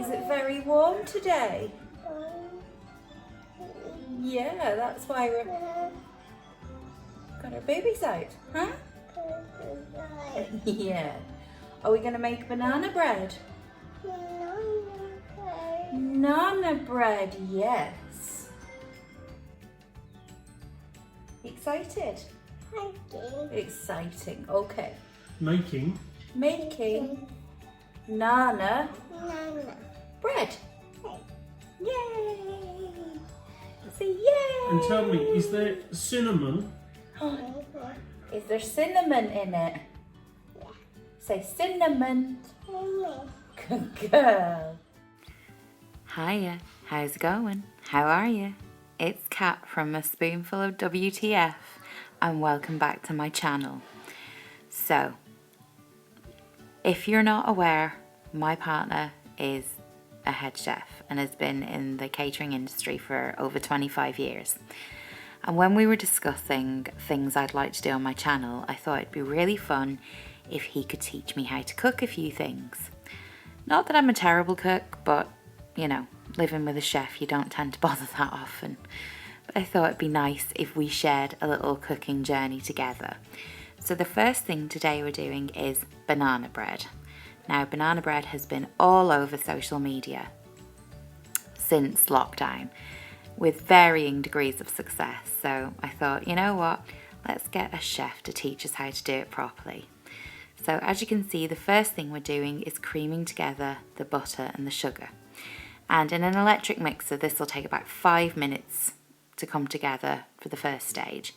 Is it very warm today? Yeah, that's why we've got our babies out, huh? Yeah. Are we going to make banana bread? Banana bread, yes. Excited? Exciting, okay. Making Nana bread. Yay! Say yay! and tell me, is there cinnamon? Is there cinnamon in it? Say cinnamon. Good girl. Hiya, how's it going? How are you? It's Kat from A Spoonful of WTF and welcome back to my channel. So, if you're not aware, my partner is a head chef and has been in the catering industry for over 25 years. And when we were discussing things I'd like to do on my channel, I thought it'd be really fun if he could teach me how to cook a few things. Not that I'm a terrible cook, but you know, living with a chef, you don't tend to bother that often. But I thought it'd be nice if we shared a little cooking journey together. So the first thing today we're doing is banana bread. Now, banana bread has been all over social media since lockdown with varying degrees of success. So I thought, you know what, let's get a chef to teach us how to do it properly. So as you can see, the first thing we're doing is creaming together the butter and the sugar. And in an electric mixer, this will take about 5 minutes to come together for the first stage.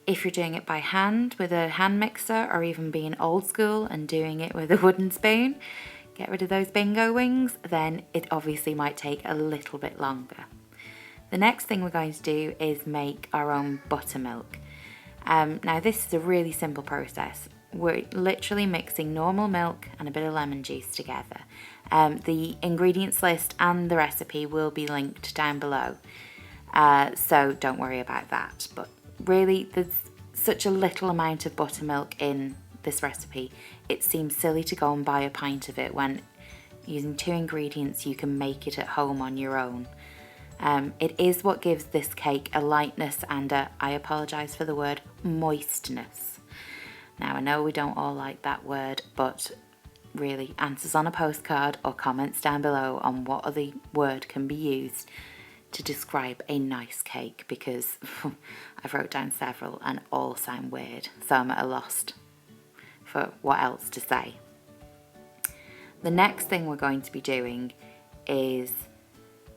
If you're doing it by hand with a hand mixer, or even being old school and doing it with a wooden spoon, get rid of those bingo wings, then it obviously might take a little bit longer. The next thing we're going to do is make our own buttermilk. Now this is a really simple process. We're literally mixing normal milk and a bit of lemon juice together. The ingredients list and the recipe will be linked down below, so don't worry about that. But really, there's such a little amount of buttermilk in this recipe, it seems silly to go and buy a pint of it when using 2 ingredients you can make it at home on your own. It is what gives this cake a lightness and I apologise for the word, moistness. Now I know we don't all like that word, but really, answers on a postcard or comments down below on what other word can be used to describe a nice cake, because I've wrote down several and all sound weird, so I'm at a loss for what else to say. The next thing we're going to be doing is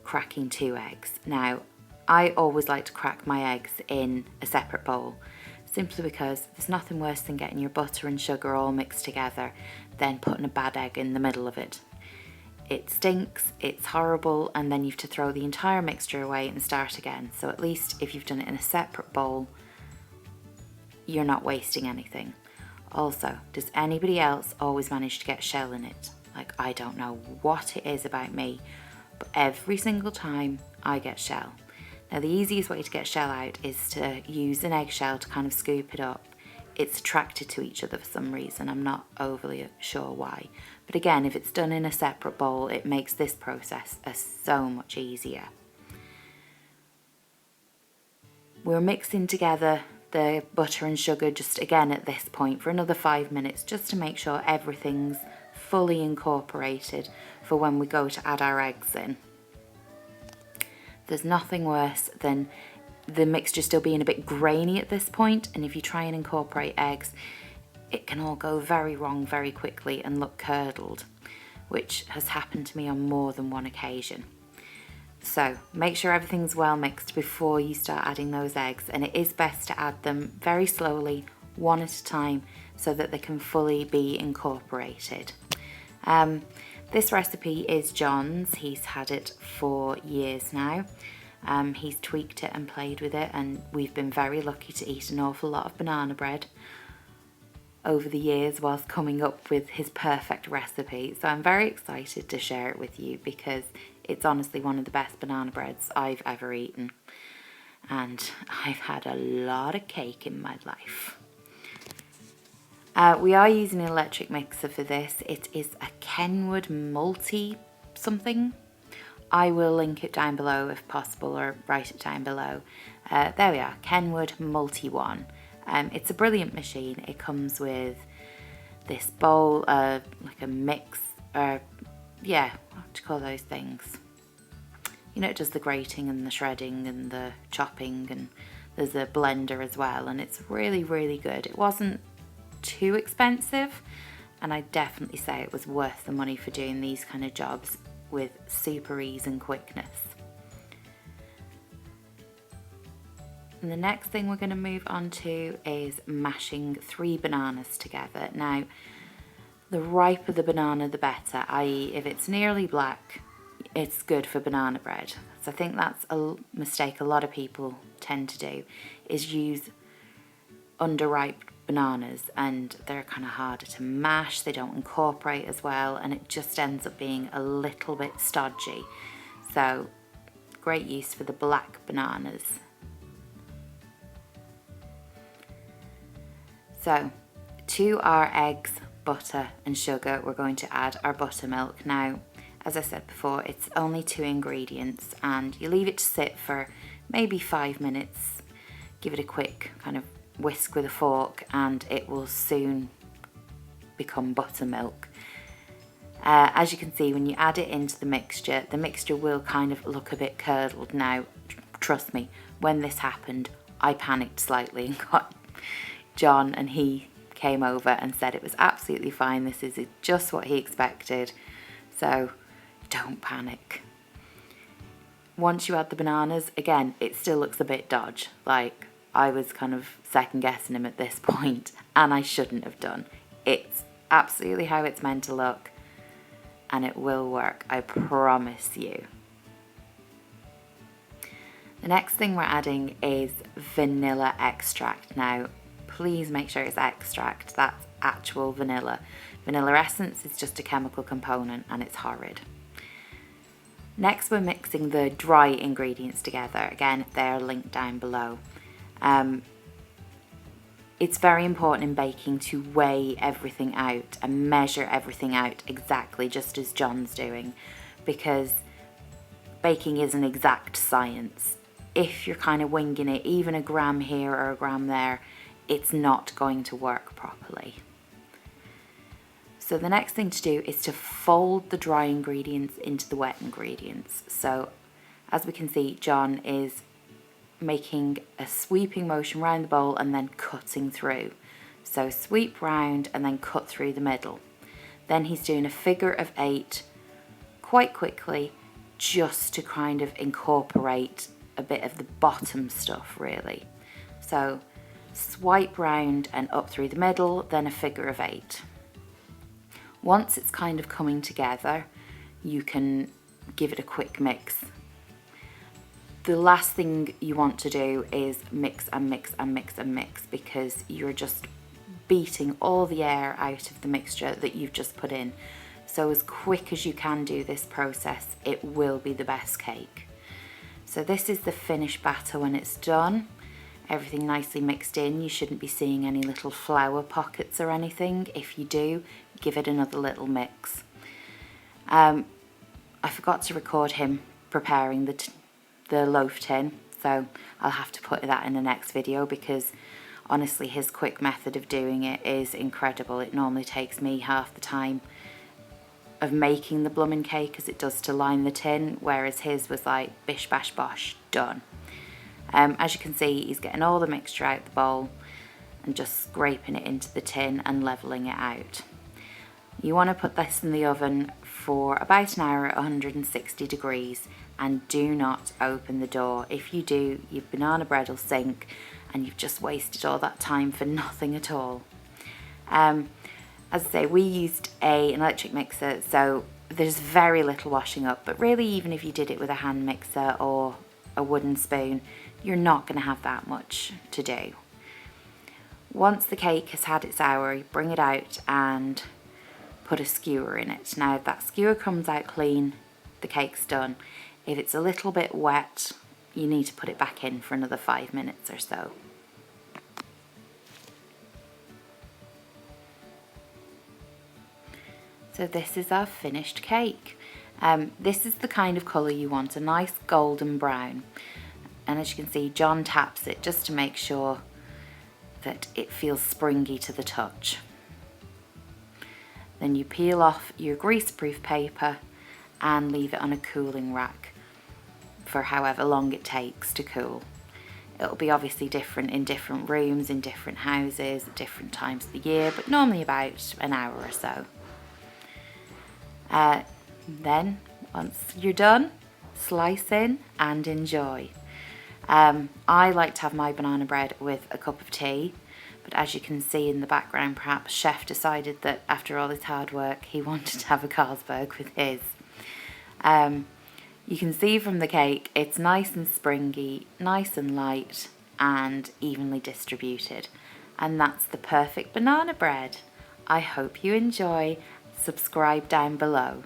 cracking 2 eggs. Now, I always like to crack my eggs in a separate bowl, simply because there's nothing worse than getting your butter and sugar all mixed together, then putting a bad egg in the middle of it. It stinks, it's horrible, and then you have to throw the entire mixture away and start again. So at least if you've done it in a separate bowl, you're not wasting anything. Also, does anybody else always manage to get shell in it? Like, I don't know what it is about me, but every single time I get shell. Now the easiest way to get shell out is to use an eggshell to kind of scoop it up. It's attracted to each other for some reason, I'm not overly sure why. But again, if it's done in a separate bowl, it makes this process so much easier. We're mixing together the butter and sugar just again at this point for another 5 minutes, just to make sure everything's fully incorporated for when we go to add our eggs in. There's nothing worse than the mixture still being a bit grainy at this point, and if you try and incorporate eggs, it can all go very wrong very quickly and look curdled, which has happened to me on more than one occasion. So make sure everything's well mixed before you start adding those eggs, and it is best to add them very slowly, one at a time, so that they can fully be incorporated. This recipe is John's. He's had it for years now. He's tweaked it and played with it, and we've been very lucky to eat an awful lot of banana bread over the years whilst coming up with his perfect recipe. So I'm very excited to share it with you, because it's honestly one of the best banana breads I've ever eaten, and I've had a lot of cake in my life. We are using an electric mixer for this. It is a Kenwood multi something. I will link it down below if possible, or write it down below. There we are, Kenwood Multi-One. It's a brilliant machine. It comes with this bowl, like a mix, yeah, what do you call those things? You know, it does the grating and the shredding and the chopping, and there's a blender as well, and it's really, really good. It wasn't too expensive, and I definitely say it was worth the money for doing these kind of jobs with super ease and quickness. And the next thing we're going to move on to is mashing 3 bananas together. Now, the riper the banana, the better, i.e. if it's nearly black, it's good for banana bread. So I think that's a mistake a lot of people tend to do, is use underripe bananas, and they're kind of harder to mash, they don't incorporate as well, and it just ends up being a little bit stodgy. So great use for the black bananas. So to our eggs, butter and sugar, we're going to add our buttermilk. Now, as I said before, it's only 2 ingredients, and you leave it to sit for maybe 5 minutes. Give it a quick kind of whisk with a fork, and it will soon become buttermilk. As you can see, when you add it into the mixture will kind of look a bit curdled. Now, trust me, when this happened, I panicked slightly and got John, and he came over and said it was absolutely fine. This is just what he expected. So don't panic. Once you add the bananas, again, it still looks a bit dodgy. Like, I was kind of second guessing him at this point, and I shouldn't have done. It's absolutely how it's meant to look, and it will work, I promise you. The next thing we're adding is vanilla extract. Now, please make sure it's extract, that's actual vanilla. Vanilla essence is just a chemical component, and it's horrid. Next, we're mixing the dry ingredients together. Again, they're linked down below. It's very important in baking to weigh everything out and measure everything out exactly, just as John's doing, because baking is an exact science. If you're kind of winging it, even a gram here or a gram there, it's not going to work properly. So the next thing to do is to fold the dry ingredients into the wet ingredients. So as we can see, John is making a sweeping motion around the bowl and then cutting through. So sweep round and then cut through the middle. Then he's doing a figure of 8 quite quickly, just to kind of incorporate a bit of the bottom stuff really. So swipe round and up through the middle, then a figure of 8. Once it's kind of coming together, you can give it a quick mix. The last thing you want to do is mix and mix and mix and mix, because you're just beating all the air out of the mixture that you've just put in. So as quick as you can do this process, it will be the best cake. So this is the finished batter when it's done. Everything nicely mixed in. You shouldn't be seeing any little flour pockets or anything. If you do, give it another little mix. I forgot to record him preparing the loaf tin, so I'll have to put that in the next video, because honestly his quick method of doing it is incredible. It normally takes me half the time of making the bloomin' cake as it does to line the tin, whereas his was like bish bash bosh, done. As you can see, he's getting all the mixture out the bowl and just scraping it into the tin and levelling it out. You want to put this in the oven for about an hour at 160 degrees, and do not open the door. If you do, your banana bread will sink and you've just wasted all that time for nothing at all. As I say, we used an electric mixer, so there's very little washing up, but really even if you did it with a hand mixer or a wooden spoon, you're not going to have that much to do. Once the cake has had its hour, you bring it out and put a skewer in it. Now if that skewer comes out clean, the cake's done. If it's a little bit wet, you need to put it back in for another 5 minutes or so. So this is our finished cake. This is the kind of colour you want, a nice golden brown. And as you can see, John taps it just to make sure that it feels springy to the touch. Then you peel off your greaseproof paper and leave it on a cooling rack for however long it takes to cool. It'll be obviously different in different rooms, in different houses, at different times of the year, but normally about an hour or so. Then, once you're done, slice in and enjoy. I like to have my banana bread with a cup of tea, but as you can see in the background, perhaps Chef decided that after all his hard work, he wanted to have a Carlsberg with his. You can see from the cake, it's nice and springy, nice and light, and evenly distributed. And that's the perfect banana bread. I hope you enjoy. Subscribe down below.